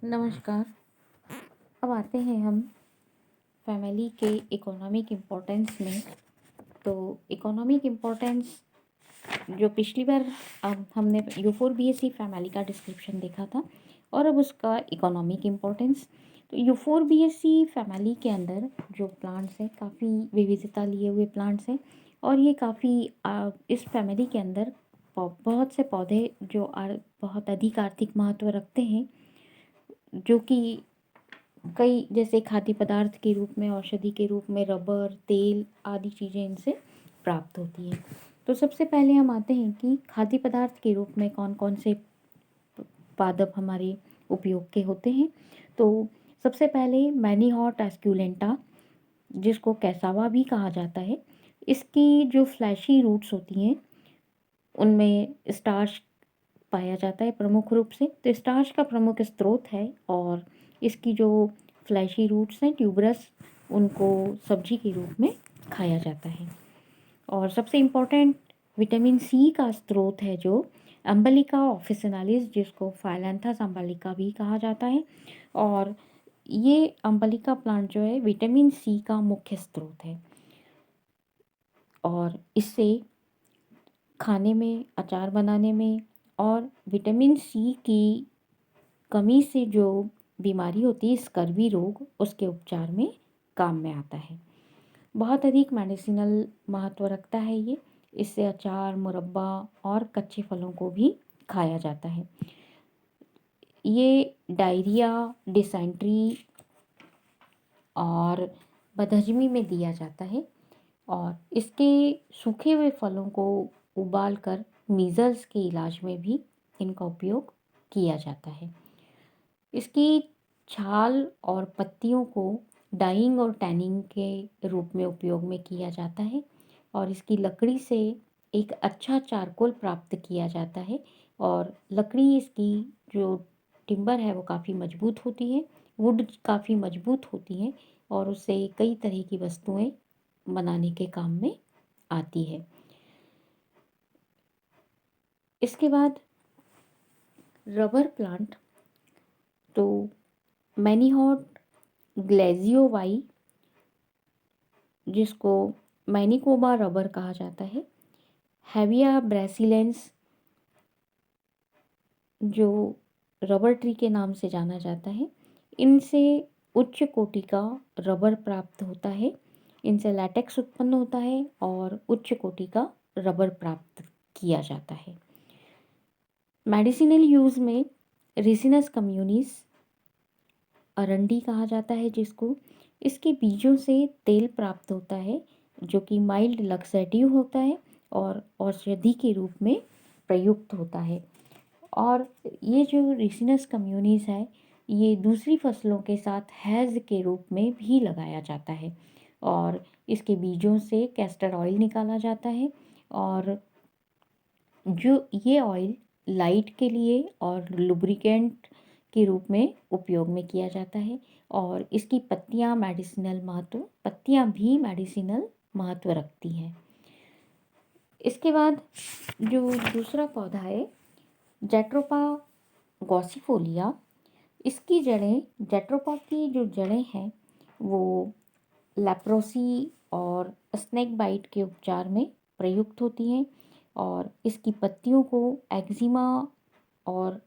नमस्कार। अब आते हैं हम फैमिली के इकोनॉमिक इम्पोर्टेंस में। तो इकोनॉमिक इम्पोर्टेंस जो पिछली बार अब हमने यूफोरबिएसी फैमिली का डिस्क्रिप्शन देखा था और अब उसका इकोनॉमिक इम्पोर्टेंस। तो यूफोरबिएसी फैमिली के अंदर जो प्लांट्स हैं काफ़ी विविधता लिए हुए प्लांट्स हैं और ये काफ़ी इस फैमिली के अंदर बहुत से पौधे जो बहुत अधिक आर्थिक महत्व रखते हैं, जो कि कई जैसे खाद्य पदार्थ के रूप में, औषधि के रूप में रबर, तेल आदि चीज़ें इनसे प्राप्त होती हैं। तो सबसे पहले हम आते हैं कि खाद्य पदार्थ के रूप में कौन कौन से पादप हमारे उपयोग के होते हैं। तो सबसे पहले मैनीहॉट एस्क्यूलेंटा, जिसको कैसावा भी कहा जाता है, इसकी जो फ्लैशी रूट्स होती हैं उनमें स्टार्च पाया जाता है प्रमुख रूप से। तो स्टार्च का प्रमुख स्रोत है और इसकी जो फ्लैशी रूट्स हैं ट्यूबरस, उनको सब्जी के रूप में खाया जाता है। और सबसे इम्पोर्टेंट विटामिन सी का स्रोत है जो अम्बलिका ऑफिसिनालिस, जिसको फाइलैंथस अम्बलिका भी कहा जाता है। और ये अम्बलिका प्लांट जो है विटामिन सी का मुख्य स्रोत है और इससे खाने में, अचार बनाने में और विटामिन सी की कमी से जो बीमारी होती है स्कर्वी रोग, उसके उपचार में काम में आता है। बहुत अधिक मेडिसिनल महत्व रखता है ये। इससे अचार, मुरब्बा और कच्चे फलों को भी खाया जाता है। ये डायरिया, डिसेंट्री और बदहजमी में दिया जाता है और इसके सूखे हुए फलों को उबालकर मीज़ल्स के इलाज में भी इनका उपयोग किया जाता है। इसकी छाल और पत्तियों को डाइंग और टैनिंग के रूप में उपयोग में किया जाता है और इसकी लकड़ी से एक अच्छा चारकोल प्राप्त किया जाता है। और लकड़ी इसकी जो टिम्बर है वो काफ़ी मजबूत होती है, वुड काफ़ी मजबूत होती है और उससे कई तरह की वस्तुएं बनाने के काम में आती है। इसके बाद रबर प्लांट, तो मैनीहॉट ग्लेजियोवाई, जिसको मैनिकोबा रबर कहा जाता है, हैविया ब्रेसिलेंस, जो रबर ट्री के नाम से जाना जाता है, इनसे उच्च कोटि का रबर प्राप्त होता है। इनसे लैटेक्स उत्पन्न होता है और उच्च कोटि का रबर प्राप्त किया जाता है। मेडिसिनल यूज़ में रिसिनस कम्युनिस, अरंडी कहा जाता है जिसको, इसके बीजों से तेल प्राप्त होता है जो कि माइल्ड लक्सेटिव होता है और औषधि के रूप में प्रयुक्त होता है। और ये जो रिसिनस कम्युनिस है, ये दूसरी फसलों के साथ हैज़ के रूप में भी लगाया जाता है और इसके बीजों से कैस्टर ऑयल निकाला जाता है और जो ये ऑयल लाइट के लिए और लुब्रिकेंट के रूप में उपयोग में किया जाता है। और इसकी पत्तियां भी मेडिसिनल महत्व रखती हैं। इसके बाद जो दूसरा पौधा है जेट्रोपा गॉसिफोलिया, इसकी जड़ें, जेट्रोपा की जो जड़ें हैं वो लेप्रोसी और स्नेक बाइट के उपचार में प्रयुक्त होती हैं और इसकी पत्तियों को एक्जिमा और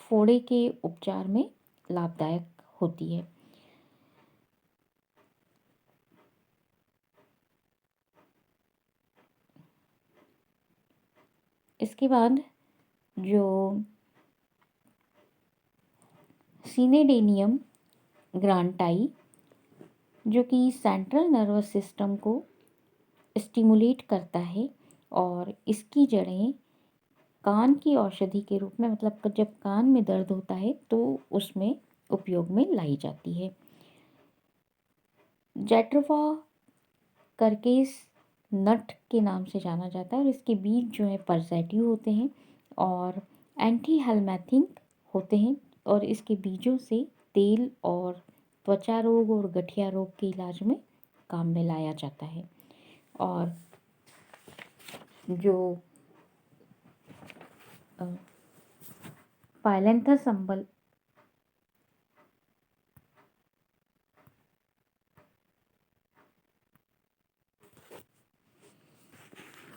फोड़े के उपचार में लाभदायक होती है। इसके बाद जो सीनेडेनियम ग्रांटाई, जो कि सेंट्रल नर्वस सिस्टम को स्टिमुलेट करता है और इसकी जड़ें कान की औषधि के रूप में, मतलब जब कान में दर्द होता है तो उसमें उपयोग में लाई जाती है। जेट्रोफा करकेस नट के नाम से जाना जाता है और इसके बीज जो है परसेटिव होते हैं और एंटी हेलमैथिक होते हैं और इसके बीजों से तेल और त्वचा रोग और गठिया रोग के इलाज में काम में लाया जाता है। और जो फाइलेंथस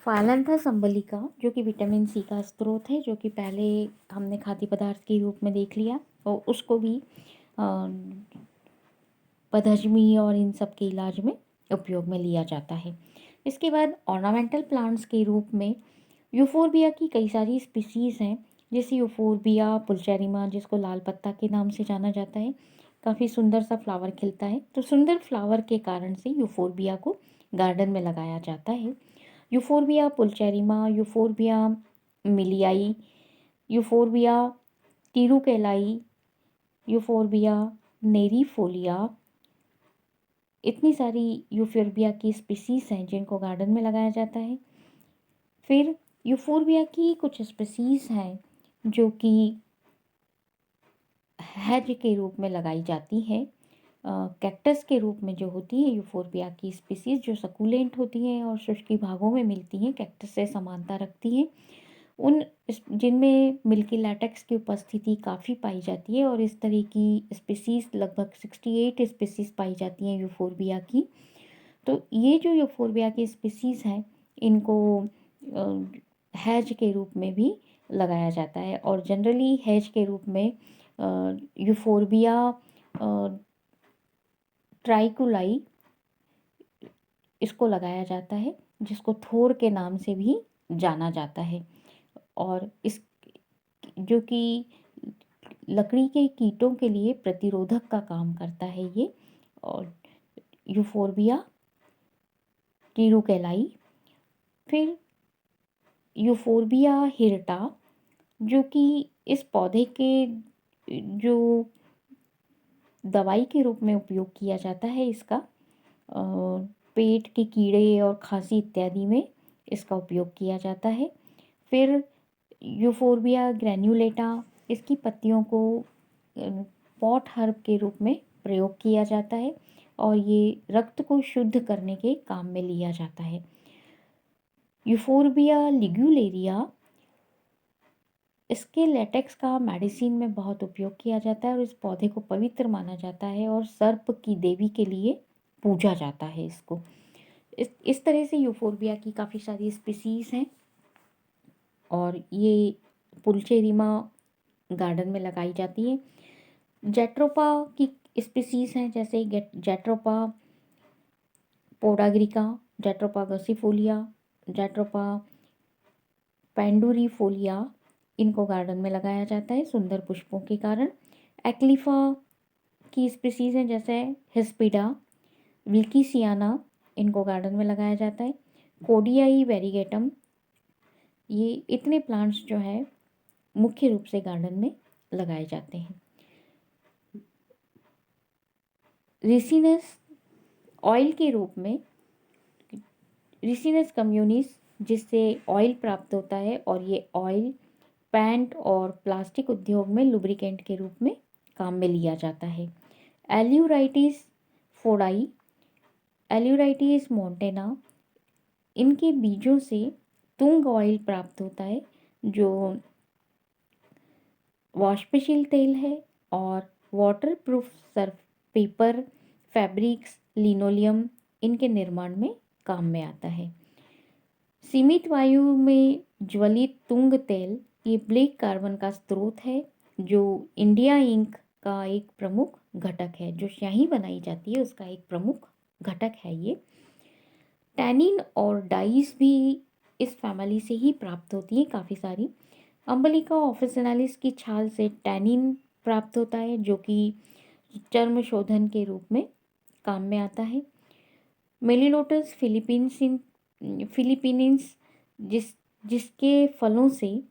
फालंथस अम्बलिका जो कि विटामिन सी का स्रोत है, जो कि पहले हमने खाद्य पदार्थ के रूप में देख लिया, और उसको भी बदहजमी और इन सब के इलाज में उपयोग में लिया जाता है। इसके बाद ऑर्नामेंटल प्लांट्स के रूप में यूफोरबिया की कई सारी स्पीसीज़ हैं, जैसे यूफोरबिया पुल्चेरिमा, जिसको लाल पत्ता के नाम से जाना जाता है। काफ़ी सुंदर सा फ्लावर खिलता है, तो सुंदर फ्लावर के कारण से यूफोरबिया को गार्डन में लगाया जाता है। यूफोरबिया पुल्चेरिमा, यूफोरबिया मिलियाई, यूफोरबिया टिरुकेलाई, यूफोरबिया नेरीफोलिया, इतनी सारी यूफोरबिया की स्पीसीज़ हैं जिनको गार्डन में लगाया जाता है। फिर यूफोरबिया की कुछ स्पीसीज़ हैं जो कि हेज के रूप में लगाई जाती है। कैक्टस के रूप में जो होती है यूफोरबिया की स्पीसीज़, जो सकुलेंट होती हैं और शुष्की भागों में मिलती हैं, कैक्टस से समानता रखती हैं, उन जिनमें मिल्की लैटेक्स की उपस्थिति काफ़ी पाई जाती है, और इस तरह की स्पीसीज़ लगभग 68 स्पीसीज़ पाई जाती हैं यूफोरबिया की। तो ये जो यूफोरबिया की स्पीसीज़ हैं, इनको हैज के रूप में भी लगाया जाता है, और जनरली हैज के रूप में यूफोरबिया ट्राइकुलाई इसको लगाया जाता है, जिसको थोर के नाम से भी जाना जाता है, और इस जो कि लकड़ी के कीटों के लिए प्रतिरोधक का काम करता है ये। और यूफोरबिया टिरुकेलाई, फिर यूफोरबिया हिरटा, जो कि इस पौधे के जो दवाई के रूप में उपयोग किया जाता है, इसका पेट के कीड़े और खांसी इत्यादि में इसका उपयोग किया जाता है। फिर यूफोरबिया ग्रैन्युलेटा, इसकी पत्तियों को पॉट हर्ब के रूप में प्रयोग किया जाता है, और ये रक्त को शुद्ध करने के काम में लिया जाता है। यूफोरबिया लिग्यूलेरिया, इसके लेटेक्स का मेडिसिन में बहुत उपयोग किया जाता है, और इस पौधे को पवित्र माना जाता है, और सर्प की देवी के लिए पूजा जाता है इसको। इस तरह से यूफोरबिया की काफ़ी सारी स्पीसीज़ हैं, और ये पुल्चेरिमा गार्डन में लगाई जाती है। जेट्रोपा की स्पीसीज़ हैं, जैसे जेट्रोपा पोडाग्रिका, जेट्रोपा गसिफोलिया, जेट्रोपा पेंडुरीफोलिया, इनको गार्डन में लगाया जाता है सुंदर पुष्पों के कारण। एक्लिफा की स्पीसीज़ हैं, जैसे हिस्पिडा, विल्किसियाना, इनको गार्डन में लगाया जाता है। कोडियाई वेरीगेटम, ये इतने प्लांट्स जो है मुख्य रूप से गार्डन में लगाए जाते हैं। रिसिनस ऑयल के रूप में, रिसिनस कम्युनिस, जिससे ऑयल प्राप्त होता है, और ये ऑयल पेंट और प्लास्टिक उद्योग में लुब्रिकेंट के रूप में काम में लिया जाता है। एल्यूराइटिस फोडाई, एल्यूराइटिस मोंटेना, इनके बीजों से तुंग ऑयल प्राप्त होता है, जो वाष्पशील तेल है, और waterproof Surf paper, fabrics, linoleum, इनके निर्माण में काम में आता है। सीमित वायु में ज्वलित तुंग तेल, ये ब्लैक कार्बन का स्रोत है, जो इंडिया इंक का एक प्रमुख घटक है, जो स्याही बनाई जाती है उसका एक प्रमुख घटक है ये। टैनिन और डाइस भी इस फैमिली से ही प्राप्त होती है काफ़ी सारी। अम्बलिका ऑफिसिनालिस की छाल से टैनिन प्राप्त होता है, जो कि चर्म शोधन के रूप में काम में आता है। मेलिलोटस फिलिपीनिन्स, जिसके फलों से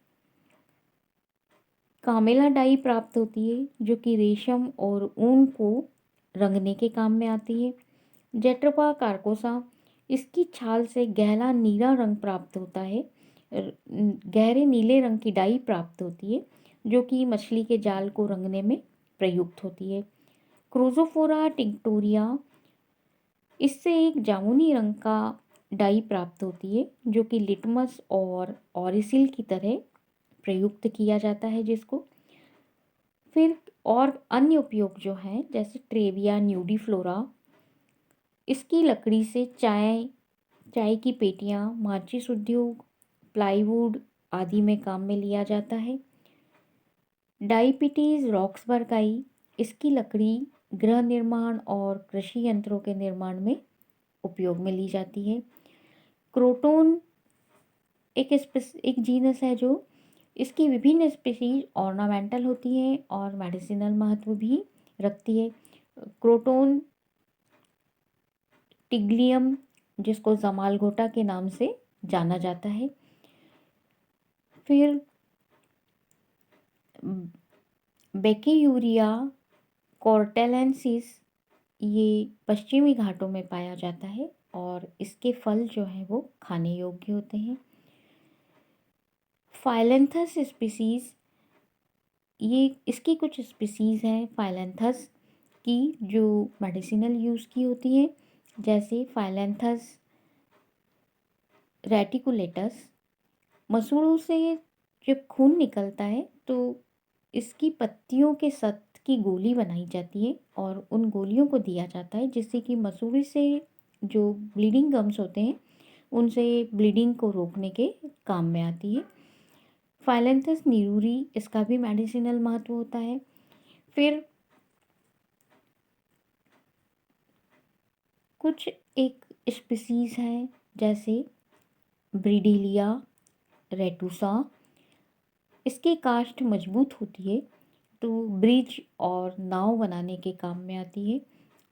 कामेला डाई प्राप्त होती है, जो कि रेशम और ऊन को रंगने के काम में आती है। जेट्रोपा कार्कोसा, इसकी छाल से गहरा नीला रंग प्राप्त होता है, गहरे नीले रंग की डाई प्राप्त होती है, जो कि मछली के जाल को रंगने में प्रयुक्त होती है। क्रोजोफोरा टिंक्टोरिया, इससे एक जामुनी रंग का डाई प्राप्त होती है, जो कि लिटमस और ऑरिसिल की तरह प्रयुक्त किया जाता है जिसको। फिर और अन्य उपयोग जो हैं, जैसे ट्रेविया न्यूडीफ्लोरा, इसकी लकड़ी से चाय चाय की पेटियाँ, माचिस उद्योग, प्लाईवुड आदि में काम में लिया जाता है। डाइपिटीज रॉक्सबर्गाई, इसकी लकड़ी गृह निर्माण और कृषि यंत्रों के निर्माण में उपयोग में ली जाती है। क्रोटोन एक जीनस है जो इसकी विभिन्न स्पीशीज ऑर्नामेंटल होती हैं और मेडिसिनल महत्व भी रखती है। क्रोटोन टिग्लियम, जिसको जमालगोटा के नाम से जाना जाता है। फिर बेकेयूरिया कॉर्टेलेंसिस, ये पश्चिमी घाटों में पाया जाता है और इसके फल जो हैं वो खाने योग्य होते हैं। फाइलेंथस स्पीसीज, ये इसकी कुछ स्पीसीज हैं फाइलेंथस की जो मेडिसिनल यूज़ की होती हैं, जैसे फाइलेंथस रेटिकुलेटस। मसूड़ों से जब खून निकलता है तो इसकी पत्तियों के सत्व की गोली बनाई जाती है और उन गोलियों को दिया जाता है, जिससे कि मसूड़े से जो ब्लीडिंग गम्स होते हैं उनसे ब्लीडिंग को रोकने के काम में आती है। फाइलेंथस नीरूरी, इसका भी मेडिसिनल महत्व होता है। फिर कुछ एक स्पीसीज हैं जैसे ब्रीडिलिया रेटुसा, इसकी काष्ठ मजबूत होती है तो ब्रिज और नाव बनाने के काम में आती है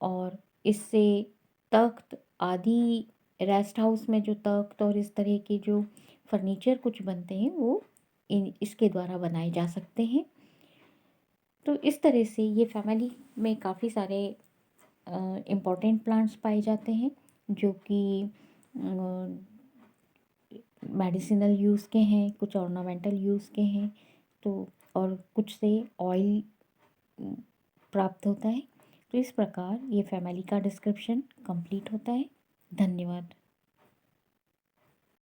और इससे तख्त आदि, रेस्ट हाउस में जो तख्त और इस तरह के जो फर्नीचर कुछ बनते हैं वो इसके द्वारा बनाए जा सकते हैं। तो इस तरह से ये फैमिली में काफ़ी सारे इम्पोर्टेंट प्लांट्स पाए जाते हैं जो कि मेडिसिनल यूज़ के हैं, कुछ ऑर्नामेंटल यूज़ के हैं, तो और कुछ से ऑयल प्राप्त होता है। तो इस प्रकार ये फैमिली का डिस्क्रिप्शन कंप्लीट होता है। धन्यवाद।